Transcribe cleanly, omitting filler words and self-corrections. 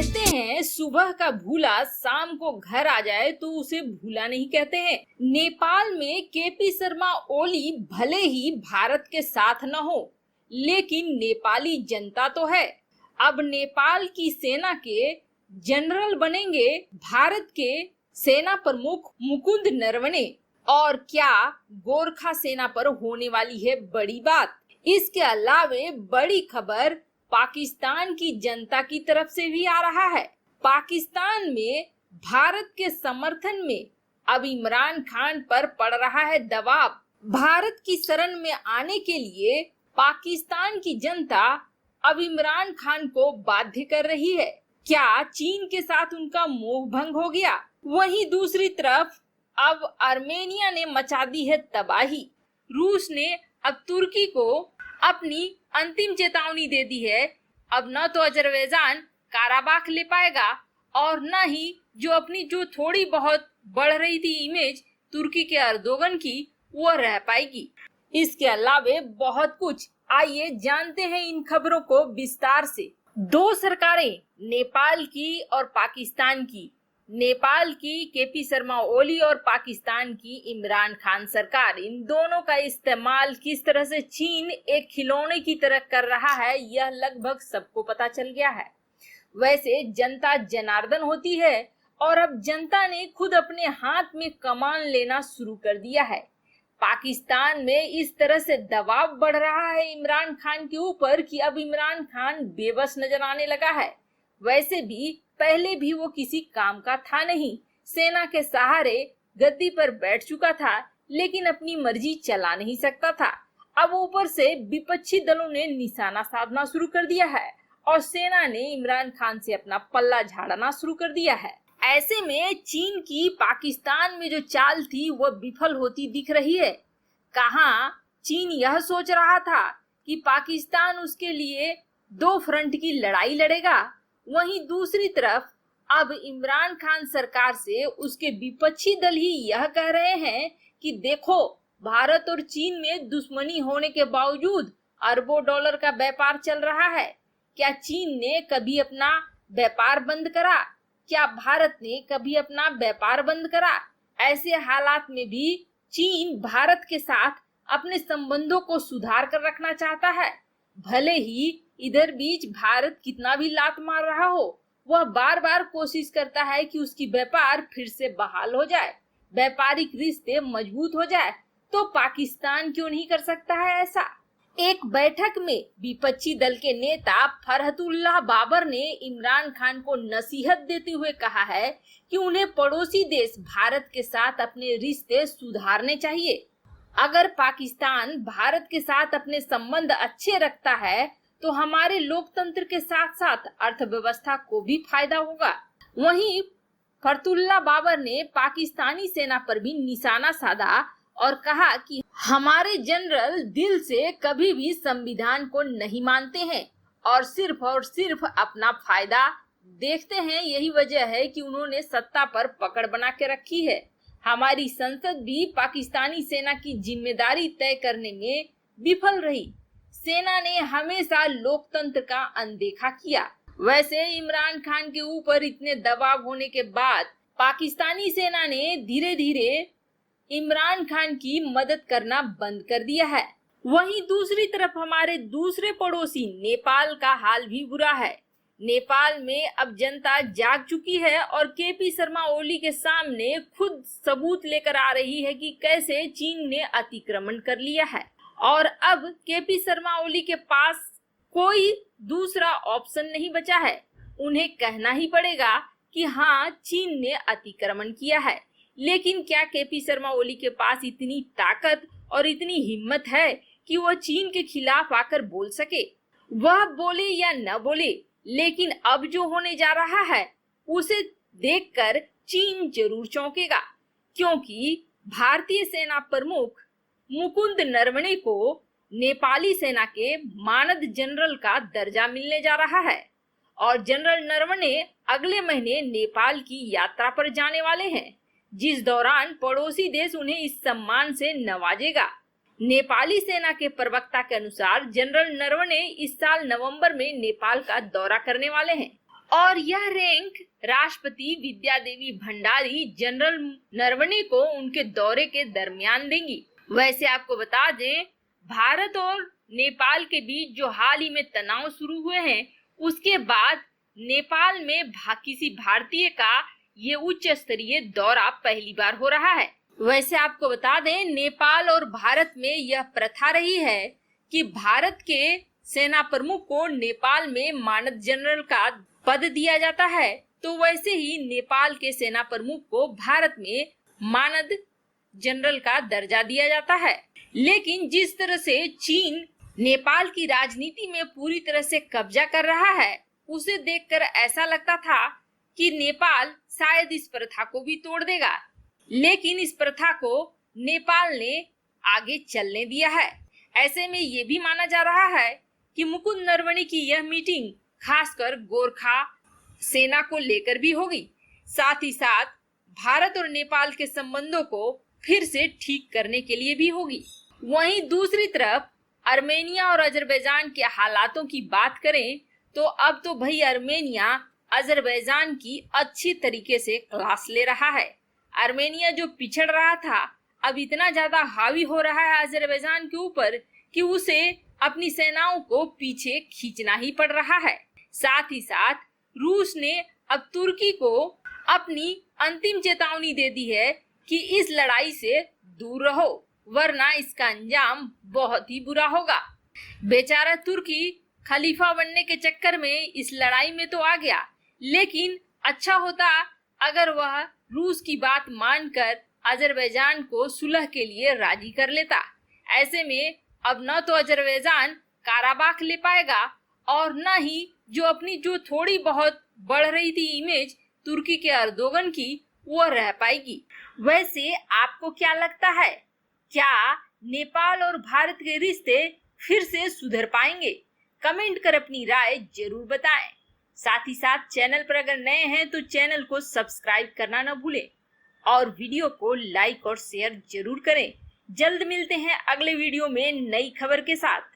कहते हैं सुबह का भूला शाम को घर आ जाए तो उसे भूला नहीं कहते हैं। नेपाल में केपी शर्मा ओली भले ही भारत के साथ न हो, लेकिन नेपाली जनता तो है। अब नेपाल की सेना के जनरल बनेंगे भारत के सेना प्रमुख मुकुंद नरवणे। और क्या गोरखा सेना पर होने वाली है बड़ी बात। इसके अलावे बड़ी खबर पाकिस्तान की जनता की तरफ से भी आ रहा है। पाकिस्तान में भारत के समर्थन में अब इमरान खान पर पड़ रहा है दबाव। भारत की शरण में आने के लिए पाकिस्तान की जनता अब इमरान खान को बाध्य कर रही है। क्या चीन के साथ उनका मोह भंग हो गया? वहीं दूसरी तरफ अब आर्मेनिया ने मचा दी है तबाही। रूस ने अब तुर्की को अपनी अंतिम चेतावनी दे दी है। अब न तो अजरबैजान काराबाख ले पाएगा और न ही जो थोड़ी बहुत बढ़ रही थी इमेज तुर्की के अर्दोगन की, वो रह पाएगी। इसके अलावे बहुत कुछ, आइए जानते हैं इन खबरों को विस्तार से। दो सरकारें, नेपाल की और पाकिस्तान की। नेपाल की केपी शर्मा ओली और पाकिस्तान की इमरान खान सरकार, इन दोनों का इस्तेमाल किस तरह से चीन एक खिलौने की तरह कर रहा है, यह लगभग सबको पता चल गया है। वैसे जनता जनार्दन होती है और अब जनता ने खुद अपने हाथ में कमान लेना शुरू कर दिया है। पाकिस्तान में इस तरह से दबाव बढ़ रहा है इमरान खान के ऊपर कि अब इमरान खान बेबस नजर आने लगा है। वैसे भी पहले भी वो किसी काम का था नहीं, सेना के सहारे गद्दी पर बैठ चुका था, लेकिन अपनी मर्जी चला नहीं सकता था। अब ऊपर से विपक्षी दलों ने निशाना साधना शुरू कर दिया है और सेना ने इमरान खान से अपना पल्ला झाड़ना शुरू कर दिया है। ऐसे में चीन की पाकिस्तान में जो चाल थी वह विफल होती दिख रही है। कहाँ चीन यह सोच रहा था कि पाकिस्तान उसके लिए दो फ्रंट की लड़ाई लड़ेगा, वहीं दूसरी तरफ अब इमरान खान सरकार से उसके विपक्षी दल ही यह कह रहे हैं कि देखो, भारत और चीन में दुश्मनी होने के बावजूद अरबों डॉलर का व्यापार चल रहा है। क्या चीन ने कभी अपना व्यापार बंद करा? क्या भारत ने कभी अपना व्यापार बंद करा? ऐसे हालात में भी चीन भारत के साथ अपने संबंधों को सुधार कर रखना चाहता है। भले ही इधर बीच भारत कितना भी लात मार रहा हो, वह बार बार कोशिश करता है कि उसकी व्यापार फिर से बहाल हो जाए, व्यापारिक रिश्ते मजबूत हो जाए। तो पाकिस्तान क्यों नहीं कर सकता है ऐसा? एक बैठक में विपक्षी दल के नेता फरहतुल्लाह बाबर ने इमरान खान को नसीहत देते हुए कहा है कि उन्हें पड़ोसी देश भारत के साथ अपने रिश्ते सुधारने चाहिए। अगर पाकिस्तान भारत के साथ अपने संबंध अच्छे रखता है तो हमारे लोकतंत्र के साथ साथ अर्थव्यवस्था को भी फायदा होगा। वहीं फरहतुल्लाह बाबर ने पाकिस्तानी सेना पर भी निशाना साधा और कहा कि हमारे जनरल दिल से कभी भी संविधान को नहीं मानते हैं और सिर्फ अपना फायदा देखते हैं। यही वजह है कि उन्होंने सत्ता पर पकड़ बना के रखी है। हमारी संसद भी पाकिस्तानी सेना की जिम्मेदारी तय करने में विफल रही। सेना ने हमेशा लोकतंत्र का अनदेखा किया। वैसे इमरान खान के ऊपर इतने दबाव होने के बाद पाकिस्तानी सेना ने धीरे धीरे इमरान खान की मदद करना बंद कर दिया है। वहीं दूसरी तरफ हमारे दूसरे पड़ोसी नेपाल का हाल भी बुरा है। नेपाल में अब जनता जाग चुकी है और केपी शर्मा ओली के सामने खुद सबूत लेकर आ रही है कि कैसे चीन ने अतिक्रमण कर लिया है। और अब केपी शर्मा ओली के पास कोई दूसरा ऑप्शन नहीं बचा है, उन्हें कहना ही पड़ेगा कि हाँ, चीन ने अतिक्रमण किया है। लेकिन क्या केपी शर्मा ओली के पास इतनी ताकत और इतनी हिम्मत है कि वह चीन के खिलाफ आकर बोल सके? वह बोले या न बोले, लेकिन अब जो होने जा रहा है उसे देखकर चीन जरूर चौंकेगा, क्योंकि भारतीय सेना प्रमुख मुकुंद नरवणे को नेपाली सेना के मानद जनरल का दर्जा मिलने जा रहा है और जनरल नरवणे अगले महीने नेपाल की यात्रा पर जाने वाले हैं, जिस दौरान पड़ोसी देश उन्हें इस सम्मान से नवाजेगा। नेपाली सेना के प्रवक्ता के अनुसार जनरल नरवणे इस साल नवंबर में नेपाल का दौरा करने वाले हैं और यह रैंक राष्ट्रपति विद्या देवी भंडारी जनरल नरवणे को उनके दौरे के दरमियान देंगी। वैसे आपको बता दें, भारत और नेपाल के बीच जो हाल ही में तनाव शुरू हुए हैं, उसके बाद नेपाल में किसी भारतीय का ये उच्च स्तरीय दौरा पहली बार हो रहा है। वैसे आपको बता दें, नेपाल और भारत में यह प्रथा रही है कि भारत के सेना प्रमुख को नेपाल में मानद जनरल का पद दिया जाता है, तो वैसे ही नेपाल के सेना प्रमुख को भारत में मानद जनरल का दर्जा दिया जाता है। लेकिन जिस तरह से चीन नेपाल की राजनीति में पूरी तरह से कब्जा कर रहा है, उसे देखकर ऐसा लगता था कि नेपाल शायद इस प्रथा को भी तोड़ देगा, लेकिन इस प्रथा को नेपाल ने आगे चलने दिया है। ऐसे में ये भी माना जा रहा है कि मुकुंद नरवणे की यह मीटिंग खासकर गोरखा सेना को लेकर भी होगी, साथ ही साथ भारत और नेपाल के संबंधों को फिर से ठीक करने के लिए भी होगी। वहीं दूसरी तरफ आर्मेनिया और अजरबैजान के हालातों की बात करें तो अब तो भाई आर्मेनिया अजरबैजान की अच्छी तरीके से क्लास ले रहा है। आर्मेनिया जो पिछड़ रहा था, अब इतना ज्यादा हावी हो रहा है अजरबैजान के ऊपर कि उसे अपनी सेनाओं को पीछे खींचना ही पड़ रहा है। साथ ही साथ रूस ने अब तुर्की को अपनी अंतिम चेतावनी दे दी है कि इस लड़ाई से दूर रहो, वरना इसका अंजाम बहुत ही बुरा होगा। बेचारा तुर्की खलीफा बनने के चक्कर में इस लड़ाई में तो आ गया, लेकिन अच्छा होता अगर वह रूस की बात मानकर अजरबैजान को सुलह के लिए राजी कर लेता। ऐसे में अब न तो अजरबैजान काराबाख ले पाएगा और न ही जो थोड़ी बहुत बढ़ रही थी इमेज तुर्की के अर्दोगन की, वो रह पाएगी। वैसे आपको क्या लगता है, क्या नेपाल और भारत के रिश्ते फिर से सुधर पाएंगे? कमेंट कर अपनी राय जरूर बताएं। साथ ही साथ चैनल पर अगर नए हैं तो चैनल को सब्सक्राइब करना न भूलें और वीडियो को लाइक और शेयर जरूर करें। जल्द मिलते हैं अगले वीडियो में नई खबर के साथ।